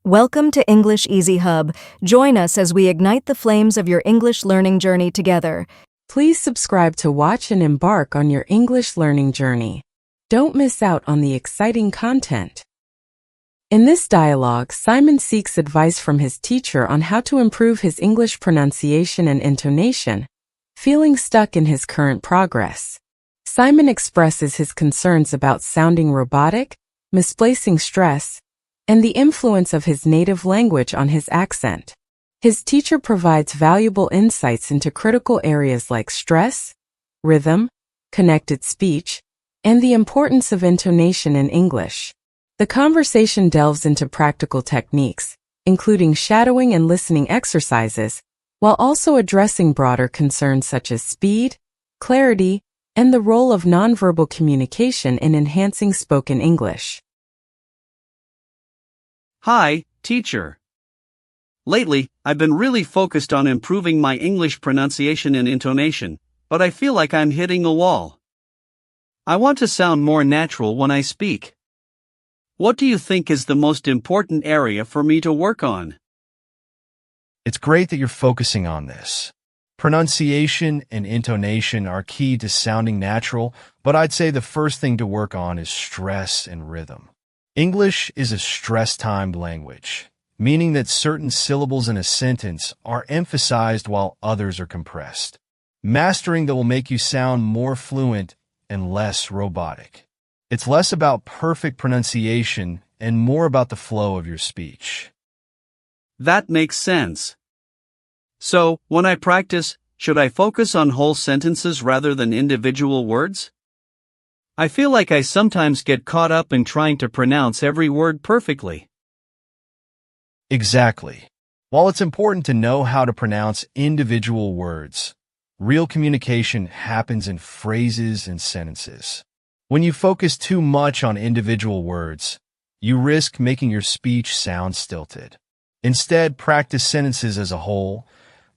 Welcome to English Easy Hub. Join us as we ignite the flames of your English learning journey together. Please subscribe to watch and embark on your English learning journey. Don't miss out on the exciting content. In this dialogue, Simon seeks advice from his teacher on how to improve his English pronunciation and intonation, feeling stuck in his current progress. Simon expresses his concerns about sounding robotic, misplacing stress, and the influence of his native language on his accent. His teacher provides valuable insights into critical areas like stress, rhythm, connected speech, and the importance of intonation in English. The conversation delves into practical techniques, including shadowing and listening exercises, while also addressing broader concerns such as speed, clarity, and the role of nonverbal communication in enhancing spoken English. Hi, teacher. Lately, I've been really focused on improving my English pronunciation and intonation, but I feel like I'm hitting a wall. I want to sound more natural when I speak. What do you think is the most important area for me to work on? It's great that you're focusing on this. Pronunciation and intonation are key to sounding natural, but I'd say the first thing to work on is stress and rhythm. English is a stress-timed language, meaning that certain syllables in a sentence are emphasized while others are compressed. Mastering that will make you sound more fluent and less robotic. It's less about perfect pronunciation and more about the flow of your speech. That makes sense. So, when I practice, should I focus on whole sentences rather than individual words? I feel like I sometimes get caught up in trying to pronounce every word perfectly. Exactly. While it's important to know how to pronounce individual words, real communication happens in phrases and sentences. When you focus too much on individual words, you risk making your speech sound stilted. Instead, practice sentences as a whole,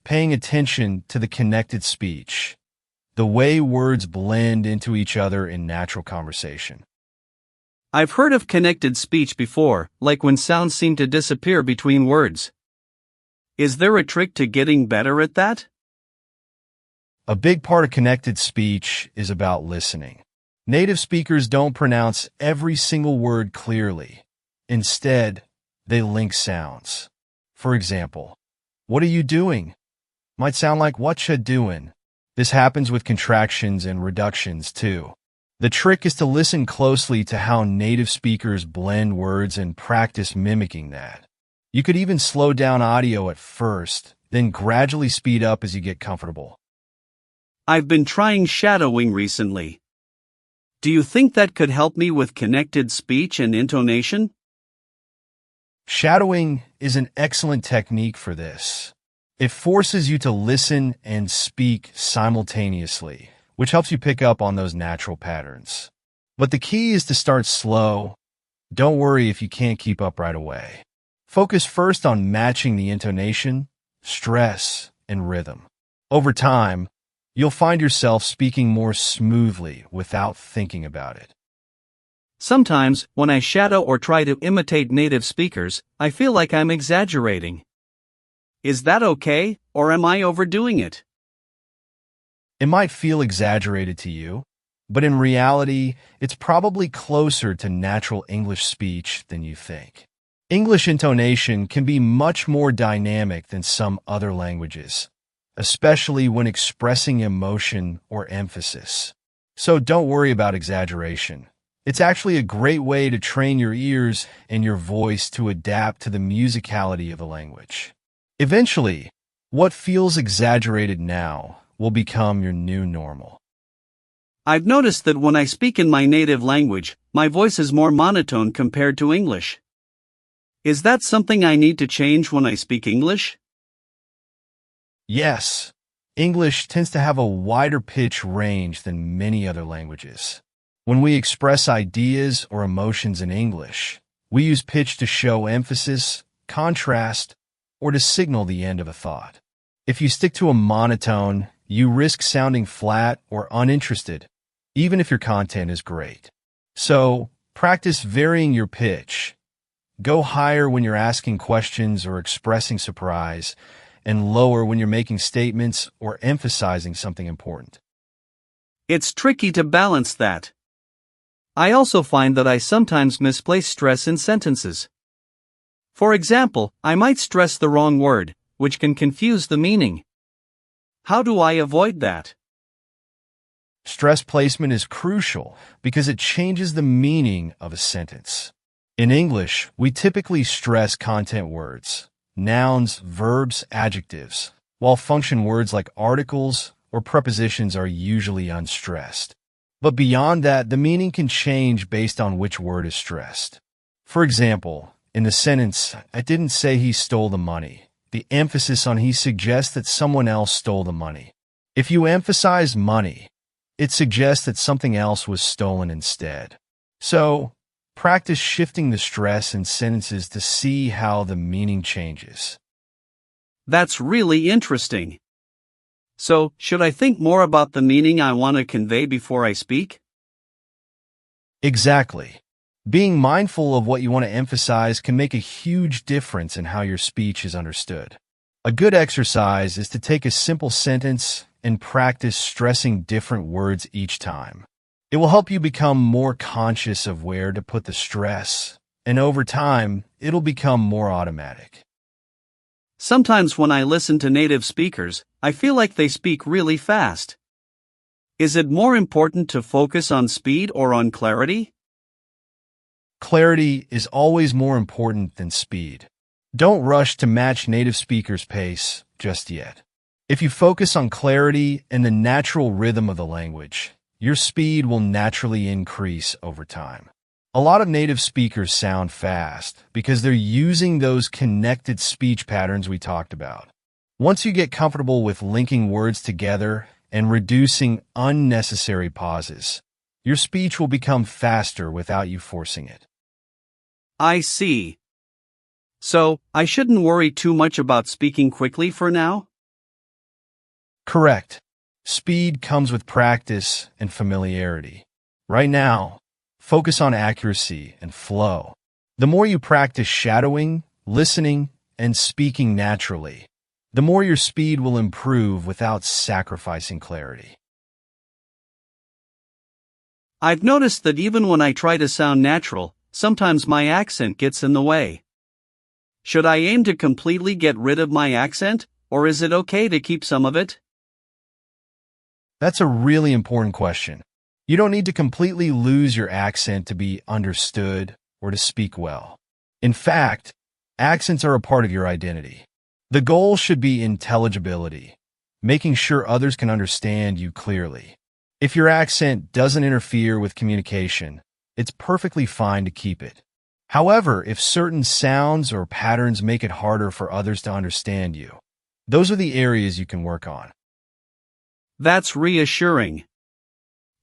paying attention to the connected speech, the way words blend into each other in natural conversation. I've heard of connected speech before, like when sounds seem to disappear between words. Is there a trick to getting better at that? A big part of connected speech is about listening. Native speakers don't pronounce every single word clearly. Instead, they link sounds. For example, "What are you doing?" might sound like "what ya doing?" This happens with contractions and reductions too. The trick is to listen closely to how native speakers blend words and practice mimicking that. You could even slow down audio at first, then gradually speed up as you get comfortable. I've been trying shadowing recently. Do you think that could help me with connected speech and intonation? Shadowing is an excellent technique for this. It forces you to listen and speak simultaneously, which helps you pick up on those natural patterns. But the key is to start slow. Don't worry if you can't keep up right away. Focus first on matching the intonation, stress, and rhythm. Over time, you'll find yourself speaking more smoothly without thinking about it. Sometimes, when I shadow or try to imitate native speakers, I feel like I'm exaggerating. Is that okay, or am I overdoing it? It might feel exaggerated to you, but in reality, it's probably closer to natural English speech than you think. English intonation can be much more dynamic than some other languages, especially when expressing emotion or emphasis. So don't worry about exaggeration. It's actually a great way to train your ears and your voice to adapt to the musicality of a language. Eventually, what feels exaggerated now will become your new normal. I've noticed that when I speak in my native language, my voice is more monotone compared to English. Is that something I need to change when I speak English? Yes, English tends to have a wider pitch range than many other languages. When we express ideas or emotions in English, we use pitch to show emphasis, contrast, or to signal the end of a thought. If you stick to a monotone, you risk sounding flat or uninterested, even if your content is great. So, practice varying your pitch. Go higher when you're asking questions or expressing surprise, and lower when you're making statements or emphasizing something important. It's tricky to balance that. I also find that I sometimes misplace stress in sentences. For example, I might stress the wrong word, which can confuse the meaning. How do I avoid that? Stress placement is crucial because it changes the meaning of a sentence. In English, we typically stress content words, nouns, verbs, adjectives, while function words like articles or prepositions are usually unstressed. But beyond that, the meaning can change based on which word is stressed. For example, in the sentence, "I didn't say he stole the money," the emphasis on he suggests that someone else stole the money. If you emphasize money, it suggests that something else was stolen instead. So, practice shifting the stress in sentences to see how the meaning changes. That's really interesting. So, should I think more about the meaning I want to convey before I speak? Exactly. Being mindful of what you want to emphasize can make a huge difference in how your speech is understood. A good exercise is to take a simple sentence and practice stressing different words each time. It will help you become more conscious of where to put the stress, and over time, it'll become more automatic. Sometimes when I listen to native speakers, I feel like they speak really fast. Is it more important to focus on speed or on clarity? Clarity is always more important than speed. Don't rush to match native speakers' pace just yet. If you focus on clarity and the natural rhythm of the language, your speed will naturally increase over time. A lot of native speakers sound fast because they're using those connected speech patterns we talked about. Once you get comfortable with linking words together and reducing unnecessary pauses, your speech will become faster without you forcing it. I see. So, I shouldn't worry too much about speaking quickly for now? Correct. Speed comes with practice and familiarity. Right now, focus on accuracy and flow. The more you practice shadowing, listening, and speaking naturally, the more your speed will improve without sacrificing clarity. I've noticed that even when I try to sound natural, sometimes my accent gets in the way. Should I aim to completely get rid of my accent, or is it okay to keep some of it? That's a really important question. You don't need to completely lose your accent to be understood or to speak well. In fact, accents are a part of your identity. The goal should be intelligibility, making sure others can understand you clearly. If your accent doesn't interfere with communication, it's perfectly fine to keep it. However, if certain sounds or patterns make it harder for others to understand you, those are the areas you can work on. That's reassuring.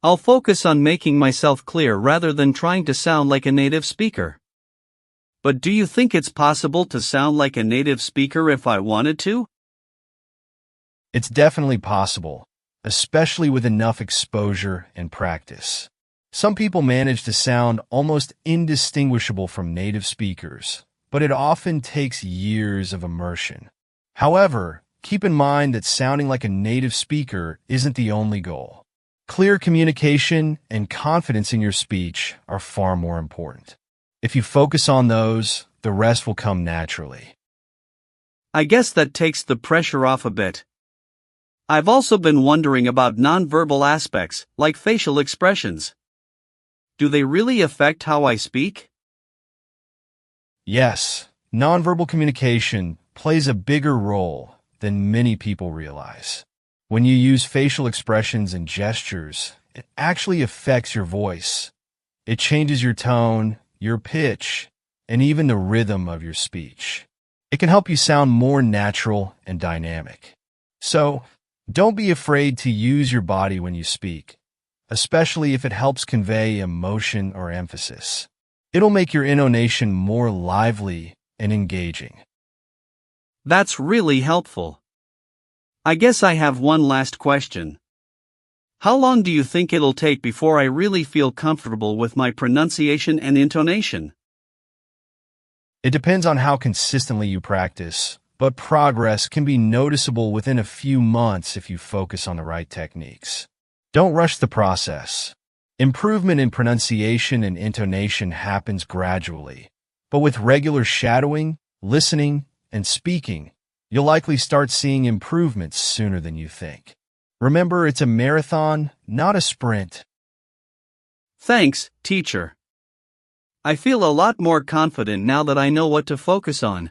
I'll focus on making myself clear rather than trying to sound like a native speaker. But do you think it's possible to sound like a native speaker if I wanted to? It's definitely possible, especially with enough exposure and practice. Some people manage to sound almost indistinguishable from native speakers, but it often takes years of immersion. However, keep in mind that sounding like a native speaker isn't the only goal. Clear communication and confidence in your speech are far more important. If you focus on those, the rest will come naturally. I guess that takes the pressure off a bit. I've also been wondering about nonverbal aspects, like facial expressions. Do they really affect how I speak? Yes, nonverbal communication plays a bigger role than many people realize. When you use facial expressions and gestures, it actually affects your voice. It changes your tone, your pitch, and even the rhythm of your speech. It can help you sound more natural and dynamic. So, don't be afraid to use your body when you speak, especially if it helps convey emotion or emphasis. It'll make your intonation more lively and engaging. That's really helpful. I guess I have one last question. How long do you think it'll take before I really feel comfortable with my pronunciation and intonation? It depends on how consistently you practice, but progress can be noticeable within a few months if you focus on the right techniques. Don't rush the process. Improvement in pronunciation and intonation happens gradually, but with regular shadowing, listening, and speaking, you'll likely start seeing improvements sooner than you think. Remember, it's a marathon, not a sprint. Thanks, teacher. I feel a lot more confident now that I know what to focus on.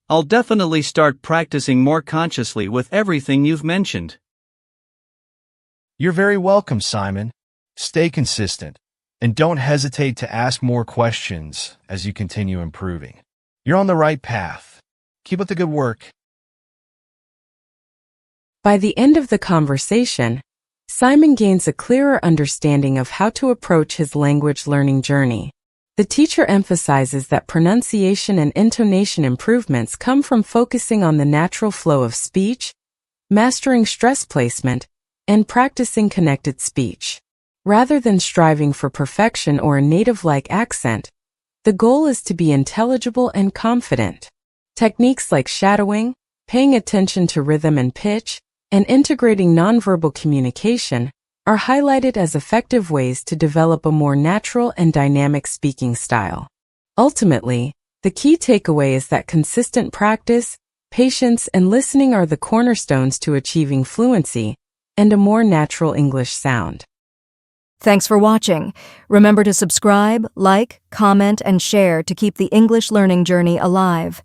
I'll definitely start practicing more consciously with everything you've mentioned. You're very welcome, Simon. Stay consistent, and don't hesitate to ask more questions as you continue improving. You're on the right path. Keep up the good work. By the end of the conversation, Simon gains a clearer understanding of how to approach his language learning journey. The teacher emphasizes that pronunciation and intonation improvements come from focusing on the natural flow of speech, mastering stress placement, and practicing connected speech. Rather than striving for perfection or a native-like accent, the goal is to be intelligible and confident. Techniques like shadowing, paying attention to rhythm and pitch, and integrating nonverbal communication are highlighted as effective ways to develop a more natural and dynamic speaking style. Ultimately, the key takeaway is that consistent practice, patience, and listening are the cornerstones to achieving fluency and a more natural English sound. Thanks for watching. Remember to subscribe, like, comment, and share to keep the English learning journey alive.